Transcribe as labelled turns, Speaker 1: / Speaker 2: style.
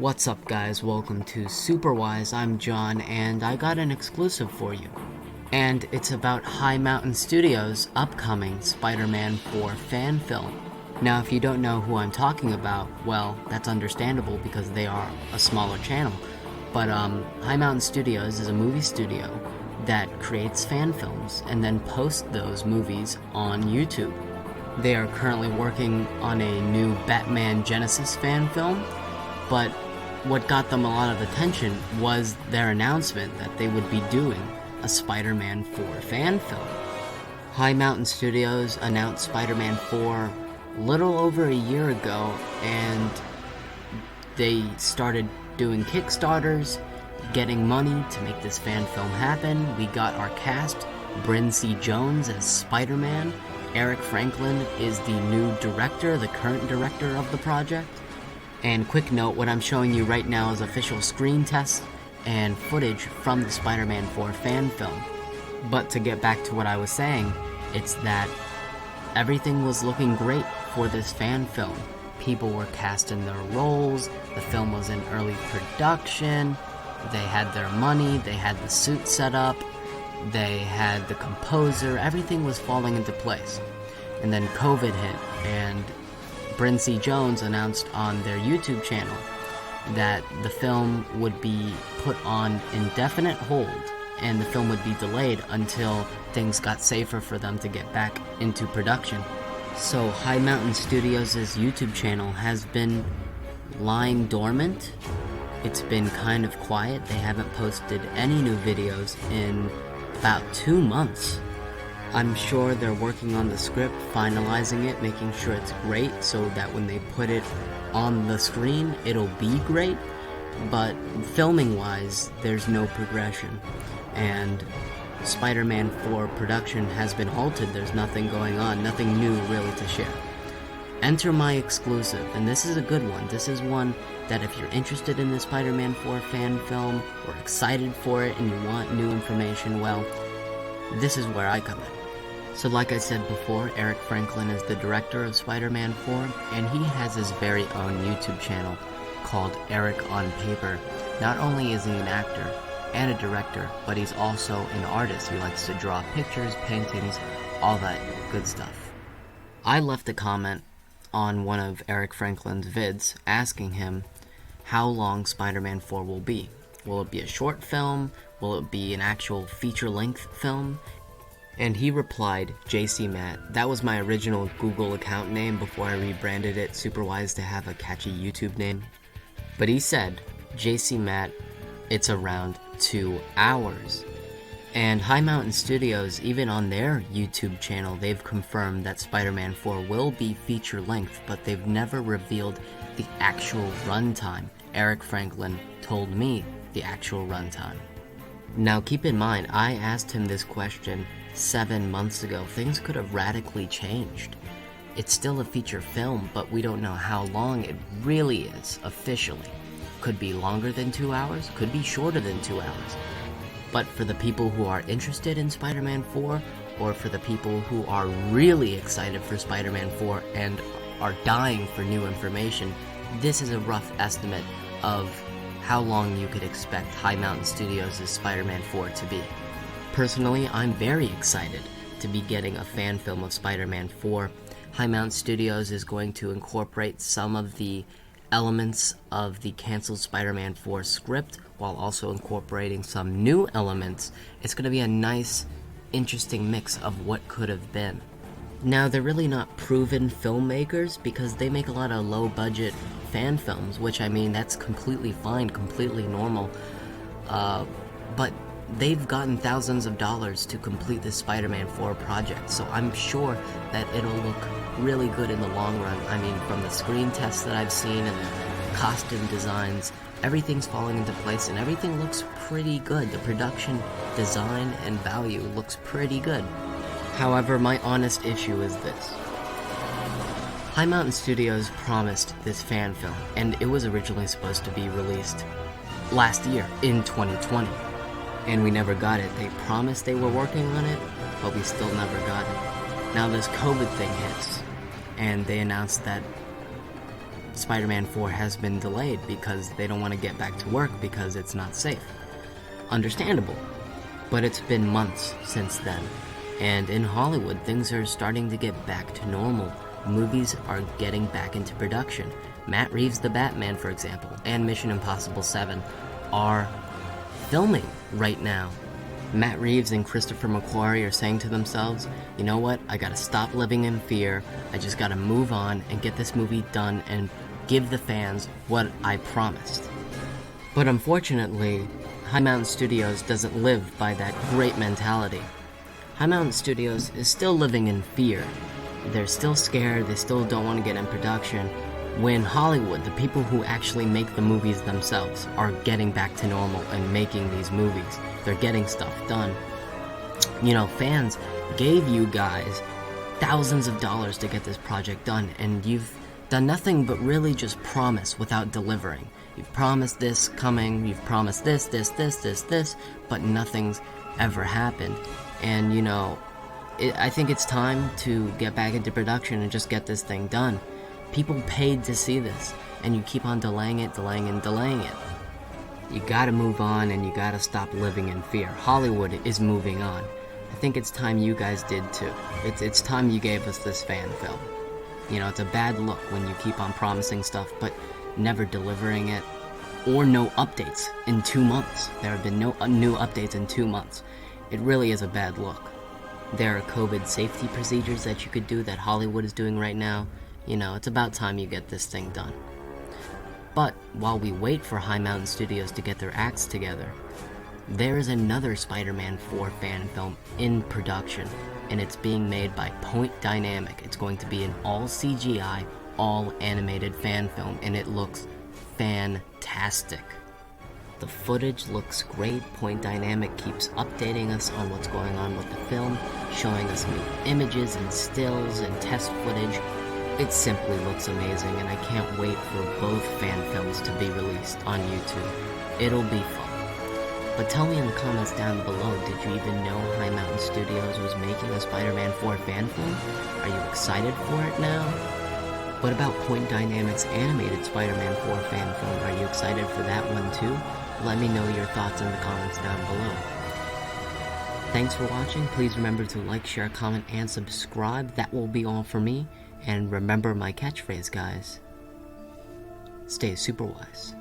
Speaker 1: What's up guys, welcome to Superwise, I'm John, and I got an exclusive for you. And it's about High Mountain Studios' upcoming Spider-Man 4 fan film. Now if you don't know who I'm talking about, well, that's understandable because they are a smaller channel. But High Mountain Studios is a movie studio that creates fan films and then posts those movies on YouTube. They are currently working on a new Batman Genesis fan film, but what got them a lot of attention was their announcement that they would be doing a Spider-Man 4 fan film. High Mountain Studios announced Spider-Man 4 a little over a year ago, and they started doing Kickstarters, getting money to make this fan film happen. We got our cast, Bryn C. Jones as Spider-Man. Erik Franklin is the new director, the current director of the project. And quick note, what I'm showing you right now is official screen tests and footage from the Spider-Man 4 fan film. But to get back to what I was saying, it's that everything was looking great for this fan film. People were cast in their roles, the film was in early production, they had their money, they had the suit set up, they had the composer, everything was falling into place. And then COVID hit, and Bryn C. Jones announced on their YouTube channel that the film would be put on indefinite hold and the film would be delayed until things got safer for them to get back into production. So High Mountain Studios' YouTube channel has been lying dormant. It's been kind of quiet. They haven't posted any new videos in about 2 months. I'm sure they're working on the script, finalizing it, making sure it's great so that when they put it on the screen, it'll be great. But filming-wise, there's no progression. And Spider-Man 4 production has been halted. There's nothing going on, nothing new really to share. Enter my exclusive, and this is a good one. This is one that if you're interested in the Spider-Man 4 fan film, or excited for it, and you want new information, well, this is where I come in. So like I said before, Erik Franklin is the director of Spider-Man 4, and he has his very own YouTube channel called Erik on Paper. Not only is he an actor and a director, but he's also an artist. He likes to draw pictures, paintings, all that good stuff. I left a comment on one of Erik Franklin's vids asking him how long Spider-Man 4 will be. Will it be a short film? Will it be an actual feature-length film? And he replied, JC Matt. That was my original Google account name before I rebranded it Superwise to have a catchy YouTube name. But he said, JC Matt, it's around 2 hours. And High Mountain Studios, even on their YouTube channel, they've confirmed that Spider-Man 4 will be feature-length, but they've never revealed the actual runtime. Erik Franklin told me the actual runtime. Now keep in mind, I asked him this question 7 months ago. Things could have radically changed. It's still a feature film, but we don't know how long it really is officially. Could be longer than 2 hours, could be shorter than 2 hours. But for the people who are interested in Spider-Man 4, or for the people who are really excited for Spider-Man 4 and are dying for new information, this is a rough estimate of how long you could expect High Mountain Studios' Spider-Man 4 to be. Personally, I'm very excited to be getting a fan film of Spider-Man 4. High Mountain Studios is going to incorporate some of the elements of the canceled Spider-Man 4 script while also incorporating some new elements. It's going to be a nice, interesting mix of what could have been. Now, they're really not proven filmmakers because they make a lot of low-budget fan films, which, I mean, that's completely fine, completely normal. But they've gotten thousands of dollars to complete this Spider-Man 4 project, so I'm sure that it'll look really good in the long run. I mean, from the screen tests that I've seen and the costume designs, everything's falling into place and everything looks pretty good. The production design and value looks pretty good. However, my honest issue is this. High Mountain Studios promised this fan film, and it was originally supposed to be released last year, in 2020. And we never got it. They promised they were working on it, but we still never got it. Now this COVID thing hits, and they announced that Spider-Man 4 has been delayed because they don't want to get back to work because it's not safe. Understandable. But it's been months since then. And in Hollywood, things are starting to get back to normal. Movies are getting back into production. Matt Reeves' The Batman, for example, and Mission Impossible 7 are filming right now. Matt Reeves and Christopher McQuarrie are saying to themselves, you know what, I gotta stop living in fear, I just gotta move on and get this movie done and give the fans what I promised. But unfortunately, High Mountain Studios doesn't live by that great mentality. High Mountain Studios is still living in fear. They're still scared, they still don't want to get in production, when Hollywood, the people who actually make the movies themselves, are getting back to normal and making these movies. They're getting stuff done. You know, fans gave you guys thousands of dollars to get this project done, and you've done nothing but really just promise without delivering. You've promised this coming, you've promised this, but nothing's ever happened. And, you know, I think it's time to get back into production and just get this thing done. People paid to see this, and you keep on delaying it. You gotta move on, and you gotta stop living in fear. Hollywood is moving on. I think it's time you guys did too. It's time you gave us this fan film. You know, it's a bad look when you keep on promising stuff, but never delivering it, or no updates in 2 months. There have been no new updates in 2 months. It really is a bad look. There are COVID safety procedures that you could do that Hollywood is doing right now. You know, it's about time you get this thing done. But while we wait for High Mountain Studios to get their acts together, there is another Spider-Man 4 fan film in production, and it's being made by Point Dynamic. It's going to be an all CGI, all animated fan film, and it looks fantastic. The footage looks great. Point Dynamic keeps updating us on what's going on with the film, showing us new images and stills and test footage. It simply looks amazing, and I can't wait for both fan films to be released on YouTube. It'll be fun. But tell me in the comments down below, did you even know High Mountain Studios was making a Spider-Man 4 fan film? Are you excited for it now? What about Point Dynamic's animated Spider-Man 4 fan film? Are you excited for that one too? Let me know your thoughts in the comments down below. Thanks for watching. Please remember to like, share, comment, and subscribe. That will be all for me. And remember my catchphrase, guys. Stay super wise.